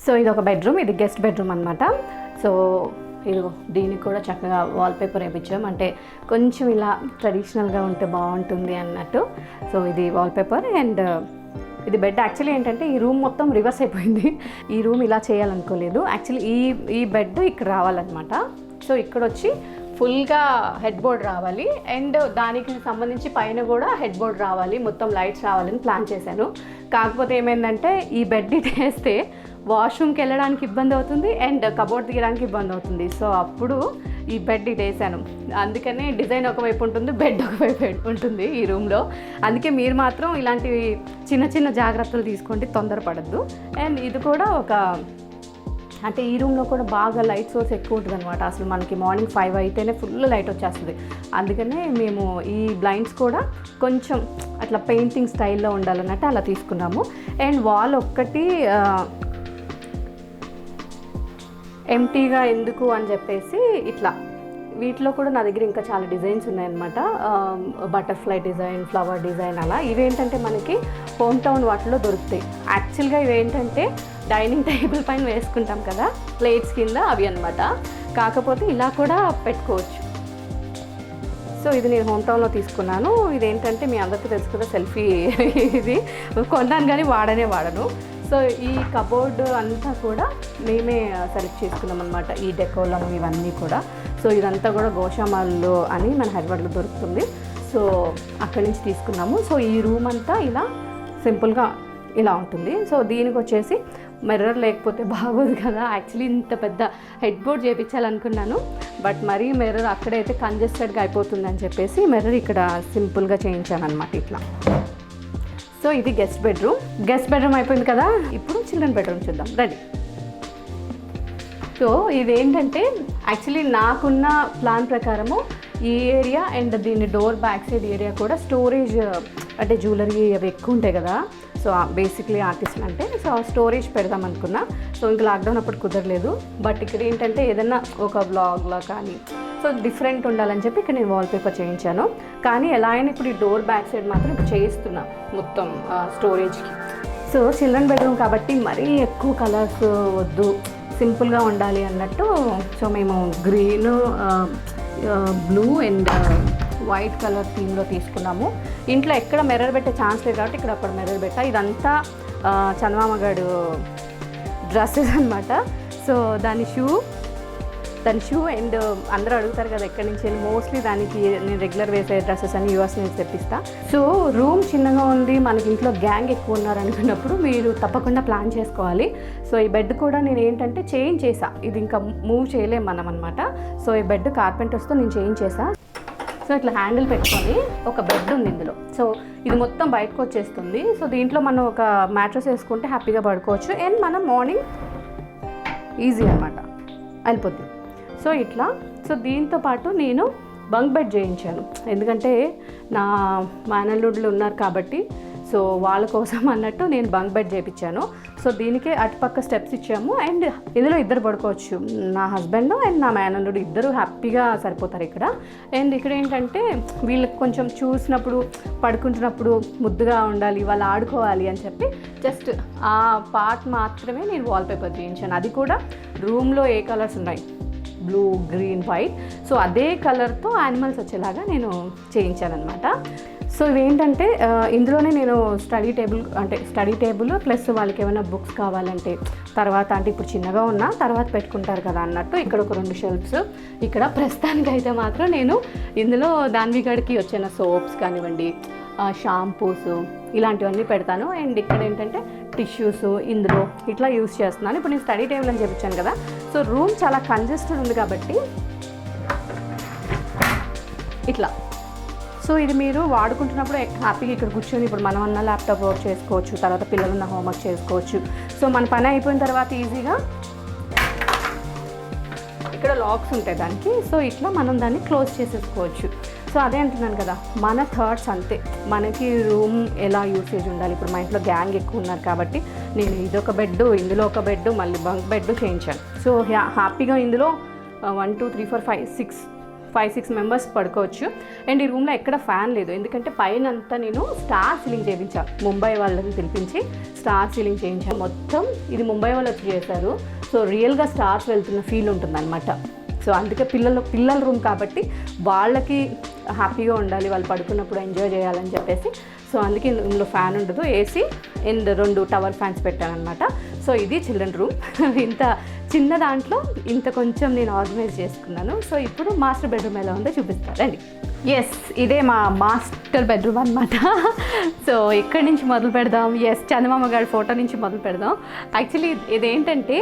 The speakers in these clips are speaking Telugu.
సో ఇది ఒక బెడ్రూమ్, ఇది గెస్ట్ బెడ్రూమ్ అనమాట. సో ఇదిగో దీనికి కూడా చక్కగా వాల్పేపర్ వేయించాం, అంటే కొంచెం ఇలా ట్రెడిషనల్గా ఉంటే బాగుంటుంది అన్నట్టు. సో ఇది వాల్పేపర్ అండ్ ఇది బెడ్. యాక్చువల్లీ ఏంటంటే ఈ రూమ్ మొత్తం రివర్స్ అయిపోయింది. ఈ రూమ్ ఇలా చేయాలనుకోలేదు. యాక్చువల్లీ ఈ బెడ్ ఇక్కడ రావాలన్నమాట. సో ఇక్కడ వచ్చి ఫుల్గా హెడ్ బోర్డ్ రావాలి అండ్ దానికి సంబంధించి పైన కూడా హెడ్ బోర్డ్ రావాలి, మొత్తం లైట్స్ రావాలని ప్లాన్ చేశాను. కాకపోతే ఏమైందంటే ఈ బెడ్ ఇటు వేస్తే వాష్రూమ్కి వెళ్ళడానికి ఇబ్బంది అవుతుంది అండ్ కబోర్డ్ తీయడానికి ఇబ్బంది అవుతుంది. సో అప్పుడు ఈ బెడ్ ఇటు వేసాను. అందుకనే డిజైన్ ఒకవైపు ఉంటుంది, బెడ్ ఒకవైపు ఉంటుంది ఈ రూమ్లో. అందుకే మీరు మాత్రం ఇలాంటివి చిన్న చిన్న జాగ్రత్తలు తీసుకోండి, తొందరపడద్దు. అండ్ ఇది కూడా ఒక అంటే ఈ రూమ్లో కూడా బాగా లైట్ సోర్స్ ఎక్కువ ఉంటుంది అనమాట. అసలు మనకి మార్నింగ్ 5 అయితేనే ఫుల్ లైట్ వచ్చేస్తుంది. అందుకనే మేము ఈ బ్లైండ్స్ కూడా కొంచెం అట్లా పెయింటింగ్ స్టైల్లో ఉండాలన్నట్టు అలా తీసుకున్నాము. అండ్ వాల్ ఒక్కటి ఎంటీగా ఎందుకు అని చెప్పేసి ఇట్లా వీటిలో కూడా నా దగ్గర ఇంకా చాలా డిజైన్స్ ఉన్నాయన్నమాట. బటర్ఫ్లై డిజైన్, ఫ్లవర్ డిజైన్ అలా. ఇవేంటంటే మనకి హోమ్ టౌన్ వాటిలో దొరుకుతాయి. యాక్చువల్గా ఇవేంటంటే డైనింగ్ టేబుల్ పైన వేసుకుంటాం కదా ప్లేట్స్ కింద, అవి అనమాట. కాకపోతే ఇలా కూడా పెట్టుకోవచ్చు. సో ఇది నేను హోమ్ టౌన్లో తీసుకున్నాను. ఇదేంటంటే మీ అందరికీ తెలుసు కదా సెల్ఫీ, ఇది కొన్నాను కానీ వాడను. సో ఈ కబోర్డ్ అంతా కూడా మేమే సెలెక్ట్ చేసుకున్నాం అనమాట, ఈ డెకోలం ఇవన్నీ కూడా. సో ఇదంతా కూడా గోషామాల్లో అని మన హైదరాబాద్లో దొరుకుతుంది. సో అక్కడి నుంచి తీసుకున్నాము. సో ఈ రూమ్ అంతా ఇలా సింపుల్గా ఇలా ఉంటుంది. సో దీనికి వచ్చేసి మిర్రర్ లేకపోతే బాగోదు కదా. యాక్చువల్లీ ఇంత పెద్ద హెడ్ బోర్డ్ చేయించాలనుకున్నాను, బట్ మరీ మిర్రర్ అక్కడైతే కంజెస్టెడ్గా అయిపోతుందని చెప్పేసి మిర్రర్ ఇక్కడ సింపుల్గా చేయించాను అనమాట ఇట్లా. సో ఇది గెస్ట్ బెడ్రూమ్ అయిపోయింది కదా. ఇప్పుడు చిల్డ్రన్ బెడ్రూమ్ చూద్దాం, రెడీ. సో ఇదేంటంటే యాక్చువల్లీ నాకున్న ప్లాన్ ప్రకారము ఈ ఏరియా అండ్ దీని డోర్ బ్యాక్ సైడ్ ఏరియా కూడా స్టోరేజ్, అంటే జ్యువెలరీ అవి ఎక్కువ ఉంటాయి కదా. సో బేసిక్లీ ఆర్టిస్ట్ అంటే సో స్టోరేజ్ పెడదాం అనుకున్నా. సో ఇంకా లాక్డౌన్ అప్పుడు కుదరలేదు. బట్ ఇక్కడ ఏంటంటే ఏదన్నా ఒక బ్లాగ్లో కానీ సో డిఫరెంట్ ఉండాలని చెప్పి ఇక్కడ నేను వాల్పేపర్ చేయించాను. కానీ ఎలా అయినా ఇప్పుడు ఈ డోర్ బ్యాక్ సైడ్ మాత్రం ఇప్పుడు చేయిస్తున్నా మొత్తం స్టోరేజ్కి. సో చిల్డ్రన్ బెడ్రూమ్ కాబట్టి మరీ ఎక్కువ కలర్స్ వద్దు, సింపుల్గా ఉండాలి అన్నట్టు. సో మేము green, blue and white colour థీమ్లో తీసుకున్నాము. ఇంట్లో ఎక్కడ మిర్రర్ పెట్టే ఛాన్స్ లేదు కాబట్టి ఇక్కడ అక్కడ మిర్రర్ పెట్టా. ఇదంతా చందమామగాడు డ్రెస్సెస్ అనమాట. సో దాని షూ అండ్ అందరూ అడుగుతారు కదా ఎక్కడి నుంచి, మోస్ట్లీ దానికి నేను రెగ్యులర్ వేసే డ్రెస్సెస్ అని యూఎస్ నుంచి తెప్పిస్తా. సో రూమ్ చిన్నగా ఉంది, మనకి ఇంట్లో గ్యాంగ్ ఎక్కువ ఉన్నారు అనుకున్నప్పుడు మీరు తప్పకుండా ప్లాన్ చేసుకోవాలి. సో ఈ బెడ్ కూడా నేను ఏంటంటే చేంజ్ చేసా, ఇది ఇంకా మూవ్ చేయలేము మనం అనమాట. సో ఈ బెడ్ కార్పెంటర్స్తో నేను చేంజ్ చేసా. సో ఇట్లా హ్యాండిల్ పెట్టుకొని ఒక బెడ్ ఉంది ఇందులో. సో ఇది మొత్తం బయటకు వచ్చేస్తుంది. సో దీంట్లో మనం ఒక మ్యాట్రస్ వేసుకుంటే హ్యాపీగా పడుకోవచ్చు అండ్ మనం మార్నింగ్ ఈజీ అనమాట వెళ్ళిపోద్ది. సో ఇట్లా. సో దీంతో పాటు నేను బంక్ బెడ్ చేయించాను, ఎందుకంటే నా మేనల్లుడ్లు ఉన్నారు కాబట్టి సో వాళ్ళ కోసం అన్నట్టు నేను బంక్ బెడ్ చేయించాను. సో దీనికే అటుపక్క స్టెప్స్ ఇచ్చాము అండ్ ఇందులో ఇద్దరు పడుకోవచ్చు, నా హస్బెండ్ అండ్ నా మేనల్లుడు ఇద్దరు హ్యాపీగా సరిపోతారు ఇక్కడ. అండ్ ఇక్కడ ఏంటంటే వీళ్ళకి కొంచెం చూసినప్పుడు పడుకుంటున్నప్పుడు ముద్దుగా ఉండాలి, వాళ్ళు ఆడుకోవాలి అని చెప్పి జస్ట్ ఆ పార్ట్ మాత్రమే నేను వాల్పేపర్ చేయించాను. అది కూడా రూమ్లో ఏ కలర్స్ ఉన్నాయి, బ్లూ, గ్రీన్, వైట్, సో అదే కలర్తో యానిమల్స్ వచ్చేలాగా నేను చేయించాను అనమాట. సో ఇవేంటంటే ఇందులోనే నేను స్టడీ టేబుల్ ప్లస్ వాళ్ళకి ఏమైనా బుక్స్ కావాలంటే తర్వాత, అంటే ఇప్పుడు చిన్నగా ఉన్నా తర్వాత పెట్టుకుంటారు కదా అన్నట్టు ఇక్కడ ఒక 2 షెల్ఫ్స్. ఇక్కడ ప్రస్తుతానికైతే మాత్రం నేను ఇందులో దాన్విగడికి వచ్చిన సోప్స్ కానివ్వండి, షాంపూస్ ఇలాంటివన్నీ పెడతాను. అండ్ ఇక్కడ ఏంటంటే టిష్యూస్ ఇందులో ఇట్లా యూస్ చేస్తున్నాను. ఇప్పుడు నేను స్టడీ టేబుల్ అని చెప్పించాను కదా. సో రూమ్ చాలా కంజెస్టెడ్ ఉంది కాబట్టి ఇట్లా. సో ఇది మీరు వాడుకుంటున్నప్పుడు హ్యాపీగా ఇక్కడ కూర్చొని ఇప్పుడు మనం అన్న ల్యాప్టాప్ వర్క్ చేసుకోవచ్చు, తర్వాత పిల్లలున్న హోంవర్క్ చేసుకోవచ్చు. సో మన పని అయిపోయిన తర్వాత ఈజీగా ఇక్కడ లాక్స్ ఉంటాయి దానికి. సో ఇట్లా మనం దాన్ని క్లోజ్ చేసేసుకోవచ్చు. సో అదే అంటున్నాను కదా, మన థాట్స్ అంతే, మనకి రూమ్ ఎలా యూసేజ్ ఉండాలి. ఇప్పుడు మా ఇంట్లో గ్యాంగ్ ఎక్కువ ఉన్నారు కాబట్టి నేను ఇదొక బెడ్, ఇందులో ఒక బెడ్, మళ్ళీ బంక్ బెడ్ చేయించాను. సో హ్యాపీగా ఇందులో 1 2 3 4 5 6 5-6 మెంబర్స్ పడుకోవచ్చు. అండ్ ఈ రూమ్లో ఎక్కడ ఫ్యాన్ లేదు, ఎందుకంటే పైన అంతా నేను స్టార్ సీలింగ్ చేయించాను. ముంబై వాళ్ళని పిలిపించి స్టార్ సీలింగ్ చేయించాను. మొత్తం ఇది ముంబై వాళ్ళు వచ్చి చేశారు. సో రియల్గా స్టార్స్ వెళ్తున్న ఫీల్ ఉంటుంది అనమాట. సో అందుకే పిల్లల రూమ్ కాబట్టి వాళ్ళకి హ్యాపీగా ఉండాలి, వాళ్ళు పడుకున్నప్పుడు ఎంజాయ్ చేయాలని చెప్పేసి. సో అందుకే ఇందులో ఫ్యాన్ ఉండదు, ఏసీ అండ్ 2 టవర్ ఫ్యాన్స్ పెట్టానమాట. సో ఇది చిల్డ్రన్ రూమ్. ఇంత చిన్న దాంట్లో ఇంత కొంచెం నేను ఆర్గనైజ్ చేసుకున్నాను. సో ఇప్పుడు మాస్టర్ బెడ్రూమ్ ఎలా ఉందో చూపిస్తారండి. ఎస్, ఇదే మా మాస్టర్ బెడ్రూమ్ అనమాట. సో ఎక్కడి నుంచి మొదలు పెడదాం? చందమామ గారి ఫోటో నుంచి మొదలు పెడదాం. యాక్చువల్లీ ఇదేంటంటే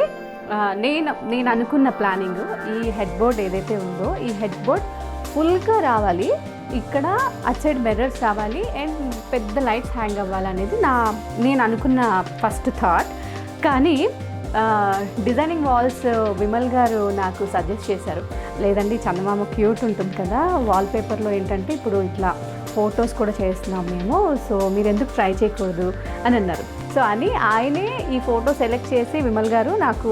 నేను అనుకున్న ప్లానింగ్, ఈ హెడ్ బోర్డ్ ఏదైతే ఉందో ఈ హెడ్ బోర్డ్ ఫుల్గా రావాలి, ఇక్కడ అటు సైడ్ మిర్రర్స్ రావాలి అండ్ పెద్ద లైట్స్ హ్యాంగ్ అవ్వాలనేది నేను అనుకున్న ఫస్ట్ థాట్. కానీ డిజైనింగ్ వాల్స్ విమల్ గారు నాకు సజెస్ట్ చేశారు, లేదండి చందమామ క్యూట్ ఉంటుంది కదా, వాల్పేపర్లో ఏంటంటే ఇప్పుడు ఇట్లా ఫొటోస్ కూడా చేస్తున్నాం మేము, సో మీరు ఎందుకు ట్రై చేయకూడదు అని అన్నారు. సో అని ఆయనే ఈ ఫోటో సెలెక్ట్ చేసి విమల్ గారు నాకు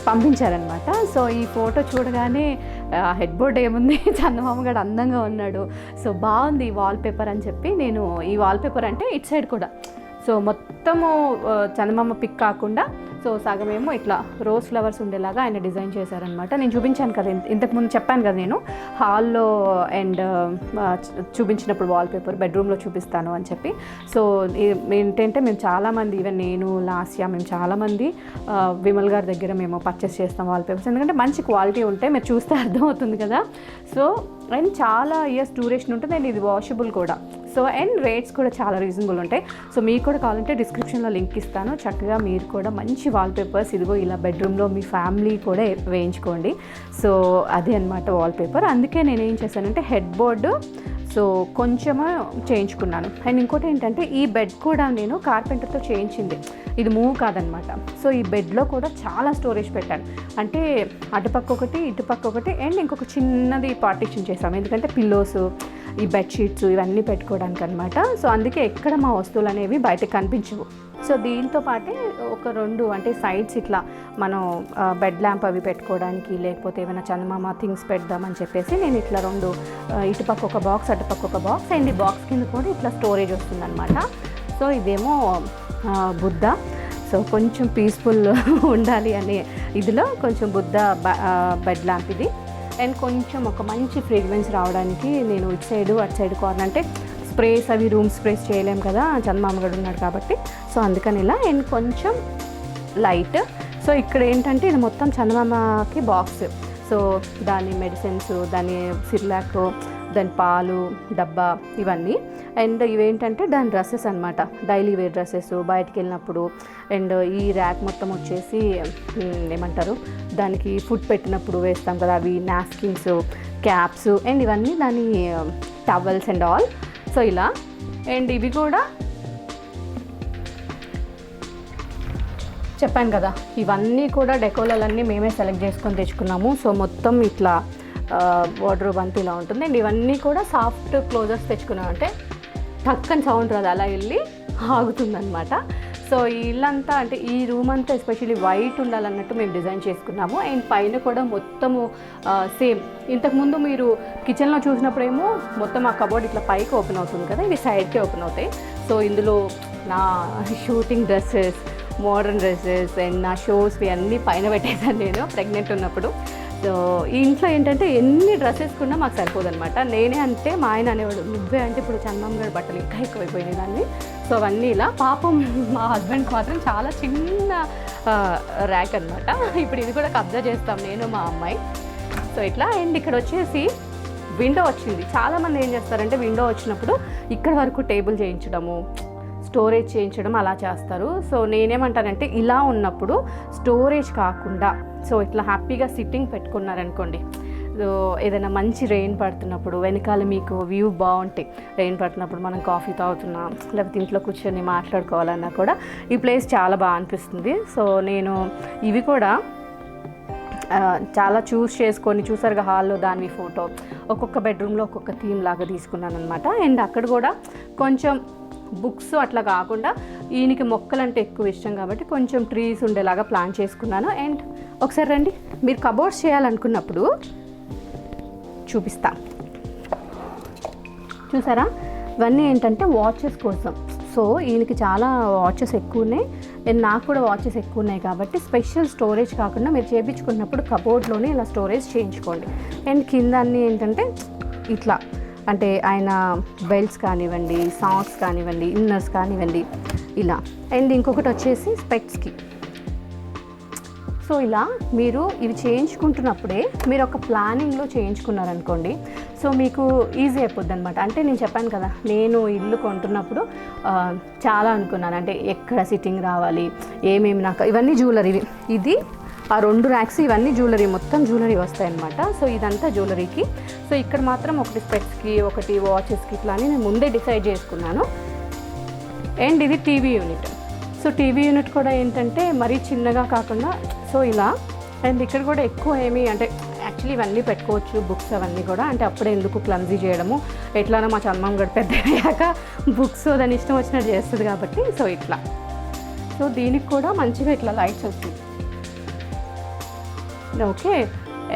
పంపించారనమాట. సో ఈ ఫోటో చూడగానే హెడ్ బోర్డ్ ఏముంది, చందమామ గారు అందంగా ఉన్నాడు, సో బాగుంది ఈ వాల్పేపర్ అని చెప్పి నేను ఈ వాల్పేపర్ అంటే ఇటు సైడ్ కూడా సో మొత్తము చందమామ పిక్ కాకుండా సో సగమేమో ఇట్లా రోజ్ ఫ్లవర్స్ ఉండేలాగా ఆయన డిజైన్ చేశారనమాట. నేను చూపించాను కదా, ఇంతకుముందు చెప్పాను కదా నేను హాల్లో అండ్ చూపించినప్పుడు వాల్పేపర్ బెడ్రూమ్లో చూపిస్తాను అని చెప్పి. సో ఏంటంటే మేము చాలామంది, ఈవెన్ నేను లాస్యా మేము చాలామంది విమల్ గారి దగ్గర మేము పర్చేస్ చేస్తాం వాల్పేపర్స్, ఎందుకంటే మంచి క్వాలిటీ ఉంటాయి, మీరు చూస్తే అర్థమవుతుంది కదా. సో అండ్ చాలా ఇయర్స్ డ్యూరేషన్ ఉంటుంది అండ్ ఇది వాషబుల్ కూడా. సో అండ్ రేట్స్ కూడా చాలా రీజనబుల్ ఉంటాయి. సో మీకు కూడా కావాలంటే డిస్క్రిప్షన్లో లింక్ ఇస్తాను, చక్కగా మీరు కూడా మంచి వాల్పేపర్స్ ఇదిగో ఇలా బెడ్రూమ్లో మీ ఫ్యామిలీ కూడా వేయించుకోండి. సో అదే అనమాట వాల్పేపర్. అందుకే నేను ఏం చేశానంటే హెడ్ బోర్డు సో కొంచెము చేయించుకున్నాను. అండ్ ఇంకోటి ఏంటంటే ఈ బెడ్ కూడా నేను కార్పెంటర్తో చేయించింది, ఇది మూవ్ కాదనమాట. సో ఈ బెడ్లో కూడా చాలా స్టోరేజ్ పెట్టాను, అంటే అటుపక్క ఒకటి ఇటుపక్క ఒకటి అండ్ ఇంకొక చిన్నది పార్టిషన్ చేసాము, ఎందుకంటే పిల్లోస్ ఈ బెడ్షీట్స్ ఇవన్నీ పెట్టుకోవడానికి అనమాట. సో అందుకే ఎక్కడ మా వస్తువులు అనేవి బయటకు కనిపించవు. సో దీంతో పాటే ఒక 2 అంటే సైడ్స్ ఇట్లా మనం బెడ్ ల్యాంప్ అవి పెట్టుకోవడానికి, లేకపోతే ఏమైనా చందమామ థింగ్స్ పెడదామని చెప్పేసి నేను ఇట్లా 2 ఇటుపక్క ఒక బాక్స్ అటుపక్క ఒక బాక్స్ అండ్ ఈ బాక్స్ కింద కూడా ఇట్లా స్టోరేజ్ వస్తుందన్నమాట. సో ఇదేమో బుద్ధ, సో కొంచెం పీస్ఫుల్ ఉండాలి అనే ఇదిలో కొంచెం బుద్ధ బెడ్ ల్యాంప్ ఇది. అండ్ కొంచెం ఒక మంచి ఫ్రేగ్రెన్స్ రావడానికి నేను ఇటు సైడ్ అటు సైడ్ కార్నర్, అంటే స్ప్రేస్ అవి రూమ్ స్ప్రేస్ చేయలేం కదా చందమామ గడు ఉన్నాడు కాబట్టి, సో అందుకని ఇలా. అండ్ కొంచెం లైట్. సో ఇక్కడ ఏంటంటే ఇది మొత్తం చందమామకి బాక్స్, సో దాని మెడిసిన్స్, దాని సిర్లాక్, దాని పాలు డబ్బా ఇవన్నీ. అండ్ ఇవేంటంటే దాని డ్రెస్సెస్ అనమాట, డైలీ వేర్ డ్రెస్సెస్ బయటికి వెళ్ళినప్పుడు. అండ్ ఈ ర్యాక్ మొత్తం వచ్చేసి ఏమంటారు దానికి ఫుడ్ పెట్టినప్పుడు వేస్తాం కదా, అవి నాప్కిన్స్, క్యాప్స్ అండ్ ఇవన్నీ దాని టవల్స్ అండ్ ఆల్. సో ఇలా. అండ్ ఇవి కూడా చెప్పాను కదా, ఇవన్నీ కూడా డెకోలన్నీ మేమే సెలెక్ట్ చేసుకొని తెచ్చుకున్నాము. సో మొత్తం ఇట్లా వార్డ్రోబ్ అంతా ఇలా ఉంటుంది. అండ్ ఇవన్నీ కూడా సాఫ్ట్ క్లోజర్స్ తెచ్చుకున్నాం, అంటే టక్కని సౌండ్ రాదు, అలా వెళ్ళి ఆగుతుందన్నమాట. సో ఈ ఇల్లంతా అంటే ఈ రూమ్ అంతా ఎస్పెషల్లీ వైట్ ఉండాలన్నట్టు మేము డిజైన్ చేసుకున్నాము. అండ్ పైన కూడా మొత్తము సేమ్ ఇంతకుముందు మీరు కిచెన్లో చూసినప్పుడేమో మొత్తం ఆ కబోర్డ్ ఇట్లా పైకి ఓపెన్ అవుతుంది కదా, ఇవి సైడ్కే ఓపెన్ అవుతాయి. సో ఇందులో నా shooting dresses, modern dresses and నా షోస్వి అన్నీ పైన పెట్టేసాను నేను ప్రెగ్నెంట్ ఉన్నప్పుడు. సో ఈ ఇంట్లో ఏంటంటే ఎన్ని డ్రెస్సెస్ కొన్నా మాకు సరిపోదన్నమాట. నేనే అంటే మా ఆయన అనేవాడు, నువ్వే అంటే ఇప్పుడు చందమామ గారి బట్టలు ఇంకా ఎక్కువైపోయినాయి దాన్ని. సో అవన్నీ ఇలా. పాపం మా హస్బెండ్కి మాత్రం చాలా చిన్న ర్యాక్ అనమాట. ఇప్పుడు ఇది కూడా కబ్జా చేస్తాం నేను మా అమ్మాయి. సో ఇట్లా. అండ్ ఇక్కడ వచ్చేసి విండో వచ్చింది. చాలామంది ఏం చేస్తారంటే విండో వచ్చినప్పుడు ఇక్కడ వరకు టేబుల్ చేయించడము, స్టోరేజ్ చేయించడం అలా చేస్తారు. సో నేనేమంటానంటే ఇలా ఉన్నప్పుడు స్టోరేజ్ కాకుండా సో ఇట్లా హ్యాపీగా సిట్టింగ్ పెట్టుకున్నారనుకోండి, సో ఏదైనా మంచి రెయిన్ పడుతున్నప్పుడు వెనకాల మీకు వ్యూ బాగుంటాయి, రెయిన్ పడుతున్నప్పుడు మనం కాఫీ తాగుతున్నాం లేకపోతే ఇంట్లో కూర్చొని మాట్లాడుకోవాలన్నా కూడా ఈ ప్లేస్ చాలా బాగా అనిపిస్తుంది. సో నేను ఇవి కూడా చాలా చూస్ చేసుకొని, చూసారుగా హాల్లో దాని ఫోటో, ఒక్కొక్క బెడ్రూమ్లో ఒక్కొక్క థీమ్ లాగా తీసుకున్నాను అనమాట. అండ్ అక్కడ కూడా కొంచెం బుక్స్ అట్లా కాకుండా ఈయనకి మొక్కలంటే ఎక్కువ ఇష్టం కాబట్టి కొంచెం ట్రీస్ ఉండేలాగా ప్లాన్ చేసుకున్నాను. అండ్ ఒకసారి రండి, మీరు కబోర్డ్స్ చేయాలనుకున్నప్పుడు చూపిస్తా. చూసారా, ఇవన్నీ ఏంటంటే వాచెస్ కోసం. సో ఈయనకి చాలా వాచెస్ ఎక్కువ ఉన్నాయి అండ్ నాకు కూడా వాచెస్ ఎక్కువ ఉన్నాయి కాబట్టి స్పెషల్ స్టోరేజ్ కాకుండా మీరు చేయించుకున్నప్పుడు కబోర్డ్లోనే ఇలా స్టోరేజ్ చేయించుకోండి. అండ్ కింద అన్నీ ఏంటంటే ఇట్లా అంటే ఆయన బెల్ట్స్ కానివ్వండి, సాక్స్ కానివ్వండి, ఇన్నర్స్ కానివ్వండి ఇలా. అండ్ ఇంకొకటి వచ్చేసి స్పెక్స్కి. సో ఇలా మీరు ఇవి చేయించుకుంటున్నప్పుడే మీరు ఒక ప్లానింగ్లో చేయించుకున్నారనుకోండి, సో మీకు ఈజీ అయిపోద్ది అనమాట. అంటే నేను చెప్పాను కదా, నేను ఇల్లు కొంటున్నప్పుడు చాలా అనుకున్నాను, అంటే ఎక్కడ సిట్టింగ్ రావాలి, ఏమేమి నాకు ఇవన్నీ జ్యువెలరీ. ఇది ఆ 2 ర్యాక్స్ ఇవన్నీ జ్యువెలరీ, మొత్తం జ్యువెలరీ వస్తాయన్నమాట. సో ఇదంతా జ్యువెలరీకి. సో ఇక్కడ మాత్రం ఒకటి స్పెక్స్కి, ఒకటి వాచెస్కి, ఇట్లా అని నేను ముందే డిసైడ్ చేసుకున్నాను. అండ్ ఇది TV unit. So TV unit కూడా ఏంటంటే మరీ చిన్నగా కాకుండా సో ఇలా. అండ్ ఇక్కడ కూడా ఎక్కువ ఏమీ అంటే యాక్చువల్లీ ఇవన్నీ పెట్టుకోవచ్చు, బుక్స్ అవన్నీ కూడా. అంటే అప్పుడే ఎందుకు క్లమ్జీ చేయడము, ఎట్లానో మా చందమం గడి పెద్ద అయ్యాక బుక్స్ దాని ఇష్టం వచ్చినట్టు చేస్తుంది కాబట్టి సో ఇట్లా. సో దీనికి కూడా మంచిగా ఇట్లా లైట్స్ వస్తుంది. ఓకే.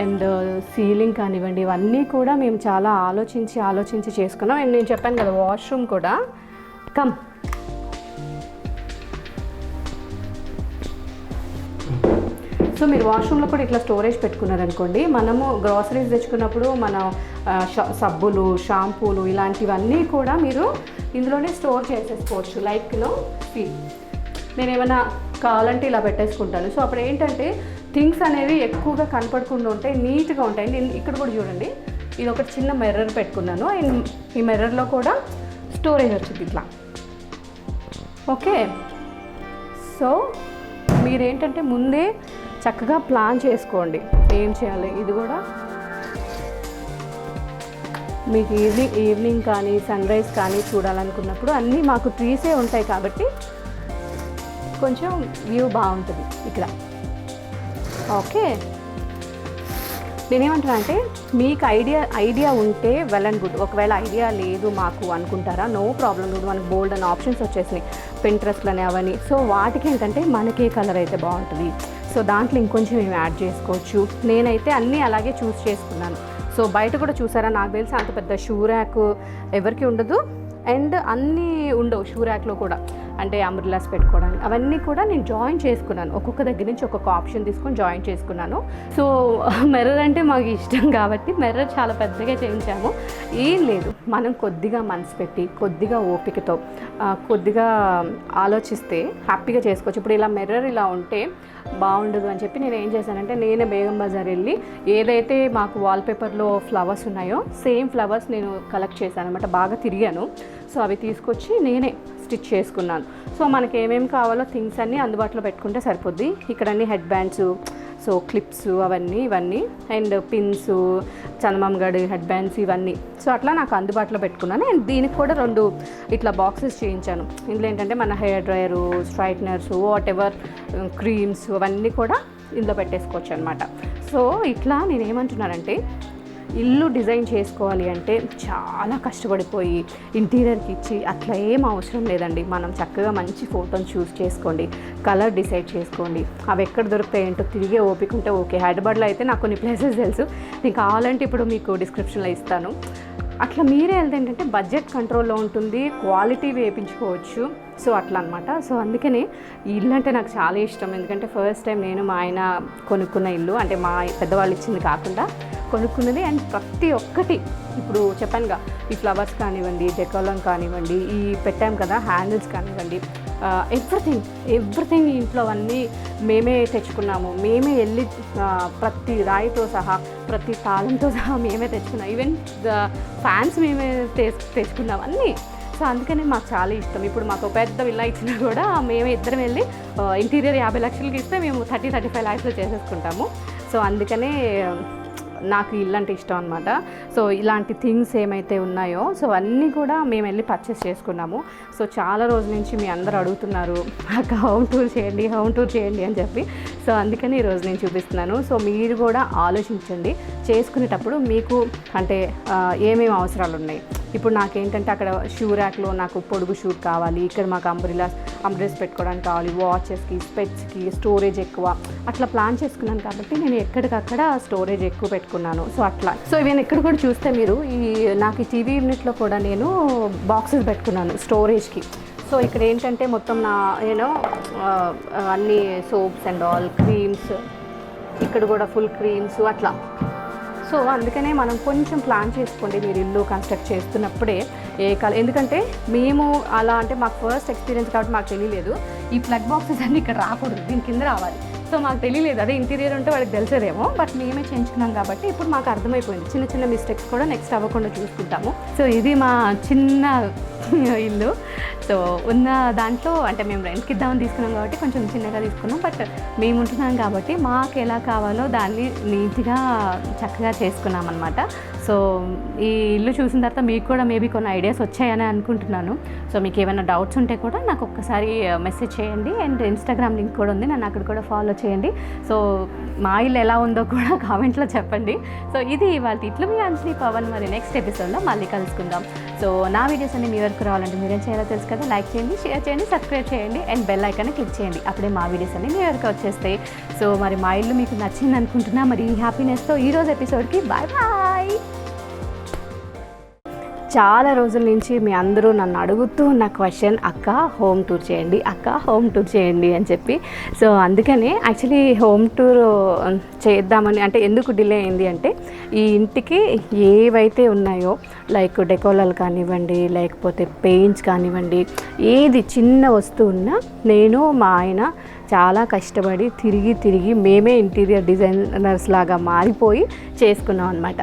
అండ్ సీలింగ్ కానివ్వండి, ఇవన్నీ కూడా మేము చాలా ఆలోచించి చేసుకున్నాం. అండ్ నేను చెప్పాను కదా, వాష్రూమ్ కూడా సో మీరు వాష్రూమ్లో కూడా ఇట్లా స్టోరేజ్ పెట్టుకున్నారనుకోండి, మనము గ్రాసరీస్ తెచ్చుకున్నప్పుడు మన సబ్బులు, షాంపూలు ఇలాంటివన్నీ కూడా మీరు ఇందులోనే స్టోర్ చేసేసుకోవచ్చు. లైక్లో నేను ఏమైనా కావాలంటే ఇలా పెట్టేసుకుంటాను. సో అప్పుడు ఏంటంటే థింగ్స్ అనేవి ఎక్కువగా కనపడకుండా ఉంటాయి, నీట్గా ఉంటాయి. నేను ఇక్కడ కూడా చూడండి, ఇది ఒక చిన్న మిర్రర్ పెట్టుకున్నాను. అండ్ ఈ మిర్రర్లో కూడా స్టోరేజ్ వచ్చింది ఇట్లా. ఓకే. సో మీరేంటంటే ముందే చక్కగా ప్లాన్ చేసుకోండి ఏం చేయాలి. ఇది కూడా మీకు ఈవినింగ్ కానీ సన్ రైజ్ కానీ చూడాలనుకున్నప్పుడు అన్నీ మాకు ట్రీసే ఉంటాయి కాబట్టి కొంచెం వ్యూ బాగుంటుంది ఇక్కడ. ఓకే. నేనేమంటున్నా అంటే మీకు ఐడియా ఉంటే వెల్ అండ్ గుడ్. ఒకవేళ ఐడియా లేదు మాకు అనుకుంటారా, నో ప్రాబ్లం. ఇప్పుడు మనకు బోల్డ్ అని ఆప్షన్స్ వచ్చేసినాయి, పింట్రెస్ట్లని అవన్నీ. సో వాటికి ఏంటంటే మనకే కలర్ అయితే బాగుంటుంది, సో దాంట్లో ఇంకొంచెం మేము యాడ్ చేసుకోవచ్చు. నేనైతే అన్నీ అలాగే చూస్ చేసుకున్నాను. సో బయట కూడా చూసారా, నాకు తెలిసి అంత పెద్ద షూ ర్యాక్ ఎవరికి ఉండదు. అండ్ అన్నీ ఉండవు షూ ర్యాక్లో కూడా, అంటే అంబ్రెల్లాస్ పెట్టుకోవడానికి అవన్నీ కూడా నేను జాయిన్ చేసుకున్నాను. ఒక్కొక్క దగ్గర నుంచి ఒక్కొక్క ఆప్షన్ తీసుకొని జాయిన్ చేసుకున్నాను. సో మిర్రర్ అంటే మాకు ఇష్టం కాబట్టి మిర్రర్ చాలా పెద్దగా చేయించాము. ఏం లేదు, మనం కొద్దిగా మనసు పెట్టి, కొద్దిగా ఓపికతో, కొద్దిగా ఆలోచిస్తే హ్యాపీగా చేసుకోవచ్చు. ఇప్పుడు ఇలా మిర్రర్ ఇలా ఉంటే బాగుండదు అని చెప్పి నేను ఏం చేశానంటే, నేనే బేగం బజార్ వెళ్ళి ఏదైతే మాకు వాల్పేపర్లో ఫ్లవర్స్ ఉన్నాయో సేమ్ ఫ్లవర్స్ నేను కలెక్ట్ చేశాను అనమాట. బాగా తిరిగాను. సో అవి తీసుకొచ్చి నేనే స్టిచ్ చేసుకున్నాను. సో మనకి ఏమేమి కావాలో థింగ్స్ అన్నీ అందుబాటులో పెట్టుకుంటే సరిపోద్ది. ఇక్కడ అన్ని హెడ్ బ్యాండ్స్, సో క్లిప్స్ ఇవన్నీ అండ్ పిన్స్, చందమామగడి హెడ్ బ్యాండ్స్ ఇవన్నీ. సో అట్లా నాకు అందుబాటులో పెట్టుకున్నాను. అండ్ దీనికి కూడా 2 ఇట్లా బాక్సెస్ చేయించాను. ఇందులో ఏంటంటే మన hair dryer, straighteners, what ever creams అవన్నీ కూడా ఇందులో పెట్టేసుకోవచ్చు అనమాట. సో ఇట్లా నేనేమంటున్నానంటే, ఇల్లు డిజైన్ చేసుకోవాలి అంటే చాలా కష్టపడిపోయి ఇంటీరియర్కి ఇచ్చి అట్లా ఏం అవసరం లేదండి. మనం చక్కగా మంచి ఫోటోని చూస్ చేసుకోండి, కలర్ డిసైడ్ చేసుకోండి, అవి ఎక్కడ దొరుకుతాయి ఏంటో తిరిగే ఓపిక ఉంటే ఓకే. హైదరాబాద్లో అయితే నాకు కొన్ని ప్లేసెస్ తెలుసు, నేను కావాలంటే ఇప్పుడు మీకు డిస్క్రిప్షన్లో ఇస్తాను. అట్లా మీరే వెళ్తే ఏంటంటే బడ్జెట్ కంట్రోల్లో ఉంటుంది, క్వాలిటీ వేయించుకోవచ్చు. సో అట్లా అనమాట. సో అందుకని ఈ ఇల్లు అంటే నాకు చాలా ఇష్టం. ఎందుకంటే ఫస్ట్ టైం నేను మా ఆయన కొనుక్కున్న ఇల్లు, అంటే మా పెద్దవాళ్ళు ఇచ్చింది కాకుండా కొనుక్కున్నది. అండ్ ప్రతి ఒక్కటి ఇప్పుడు చెప్పానుగా, ఈ ఫ్లవర్స్ కానివ్వండి, డెకోలాన్ కానివ్వండి, ఈ పెట్టాం కదా హ్యాండిల్స్ కానివ్వండి, ఎవ్రీథింగ్ ఇంట్లో అన్నీ మేమే తెచ్చుకున్నాము. మేమే వెళ్ళి ప్రతి రాయితో సహా, ప్రతి తాళంతో సహా మేమే తెచ్చుకున్నాం. ఈవెన్ ఫ్యాన్స్ మేమే తెచ్చుకున్నాం అన్నీ. సో అందుకని మాకు చాలా ఇష్టం. ఇప్పుడు మాకు పెద్ద విల్లా ఇచ్చినా కూడా మేమే ఇద్దరం వెళ్ళి ఇంటీరియర్ 50 లక్షలకి ఇస్తే మేము 30-35 లాక్స్లో చేసేసుకుంటాము. సో అందుకనే నాకు ఇల్లు అంటే ఇష్టం అనమాట. సో ఇలాంటి థింగ్స్ ఏమైతే ఉన్నాయో సో అన్నీ కూడా మేము వెళ్ళి పర్చేస్ చేసుకున్నాము. సో చాలా రోజుల నుంచి మీ అందరూ అడుగుతున్నారు, హోమ్ టూర్ చేయండి అని చెప్పి. సో అందుకని ఈరోజు నేను చూపిస్తున్నాను. సో మీరు కూడా ఆలోచించండి చేసుకునేటప్పుడు, మీకు అంటే ఏమేమి అవసరాలు ఉన్నాయి, ఇప్పుడు నాకేంటంటే అక్కడ షూ ర్యాక్లో నాకు పొడుగు షూ కావాలి, ఇక్కడ మాకు అంబ్రెలాస్ పెట్టుకోవడానికి కావాలి, వాచెస్కి, స్పెట్స్కి స్టోరేజ్ ఎక్కువ, అట్లా ప్లాన్ చేసుకున్నాను కాబట్టి నేను ఎక్కడికక్కడ స్టోరేజ్ ఎక్కువ పెట్టుకున్నాను. సో అట్లా ఈవెన్ ఇక్కడ కూడా చూస్తే మీరు నాకు ఈ టీవీ యూనిట్లో కూడా నేను బాక్సెస్ పెట్టుకున్నాను స్టోరేజ్కి. సో ఇక్కడ ఏంటంటే మొత్తం నా అన్ని సోప్స్ అండ్ ఆల్ క్రీమ్స్, ఇక్కడ కూడా ఫుల్ క్రీమ్స్ అట్లా. సో అందుకనే మనం కొంచెం ప్లాన్ చేసుకోండి మీరు ఇల్లు కన్స్ట్రక్ట్ చేస్తున్నప్పుడే ఎందుకంటే మేము అలా అంటే మాకు ఫస్ట్ ఎక్స్పీరియన్స్ కాబట్టి మాకు తెలియలేదు ఈ ప్లగ్ బాక్సెస్ అన్నీ ఇక్కడ రాకూడదు, దీని కింద రావాలి. సో మాకు తెలియలేదు, అదే ఇంటీరియర్ ఉంటే వాళ్ళకి తెలిసేదేమో, బట్ మేమే చేయించుకున్నాం కాబట్టి ఇప్పుడు మాకు అర్థమైపోయింది. చిన్న చిన్న మిస్టేక్స్ కూడా నెక్స్ట్ అవ్వకుండా చూసుకుంటాము. సో ఇది మా చిన్న ఇల్లు. సో ఉన్న దాంట్లో అంటే మేము రెంట్కి ఇద్దామని తీసుకున్నాం కాబట్టి కొంచెం చిన్నగా తీసుకున్నాం, బట్ మేము ఉంటున్నాం కాబట్టి మాకు ఎలా కావాలో దాన్ని నీట్గా చక్కగా చేసుకున్నాం అనమాట. సో ఈ ఇల్లు చూసిన తర్వాత మీకు కూడా మేబీ కొన్ని ఐడియాస్ వచ్చాయని అనుకుంటున్నాను. సో మీకు ఏమైనా డౌట్స్ ఉంటే కూడా నాకు ఒక్కసారి మెసేజ్ చేయండి, అండ్ ఇన్స్టాగ్రామ్ లింక్ కూడా ఉంది, నన్ను అక్కడ కూడా ఫాలో చేయండి. సో మా ఇల్లు ఎలా ఉందో కూడా కామెంట్లో చెప్పండి. సో ఇది ఇవాళ ఇట్లు మీ అంజలి పవన్. మరి నెక్స్ట్ ఎపిసోడ్లో మళ్ళీ కలుసుకుందాం. సో నా వీడియోస్ అన్ని మీ వరకు రావాలంటే మీరేం చేయాలో తెలుసు కదా, లైక్ చేయండి, షేర్ చేయండి, సబ్స్క్రైబ్ చేయండి, అండ్ బెల్ ఐకాన్ని క్లిక్ చేయండి. అప్పుడే మా వీడియోస్ అన్ని మీ వరకు వచ్చేస్తాయి. సో మరి మా ఇల్లు మీకు నచ్చింది అనుకుంటున్నా. మరి ఈ హ్యాపీనెస్తో ఈరోజు ఎపిసోడ్కి బాయ్ బాయ్. చాలా రోజుల నుంచి మీ అందరూ నన్ను అడుగుతూ ఉన్న క్వశ్చన్, అక్క హోమ్ టూర్ చేయండి, అక్క హోమ్ టూర్ చేయండి అని చెప్పి. సో అందుకనే యాక్చువల్లీ హోమ్ టూర్ చేద్దామని, అంటే ఎందుకు డిలే అయింది అంటే ఈ ఇంటికి ఏవైతే ఉన్నాయో లైక్ డెకోలాలు కానివ్వండి, లేకపోతే పెయింట్స్ కానివ్వండి, ఏది చిన్న వస్తువు ఉన్నా నేను మా ఆయన చాలా కష్టపడి తిరిగి మేమే ఇంటీరియర్ డిజైనర్స్ లాగా మారిపోయి చేసుకున్నాం అనమాట.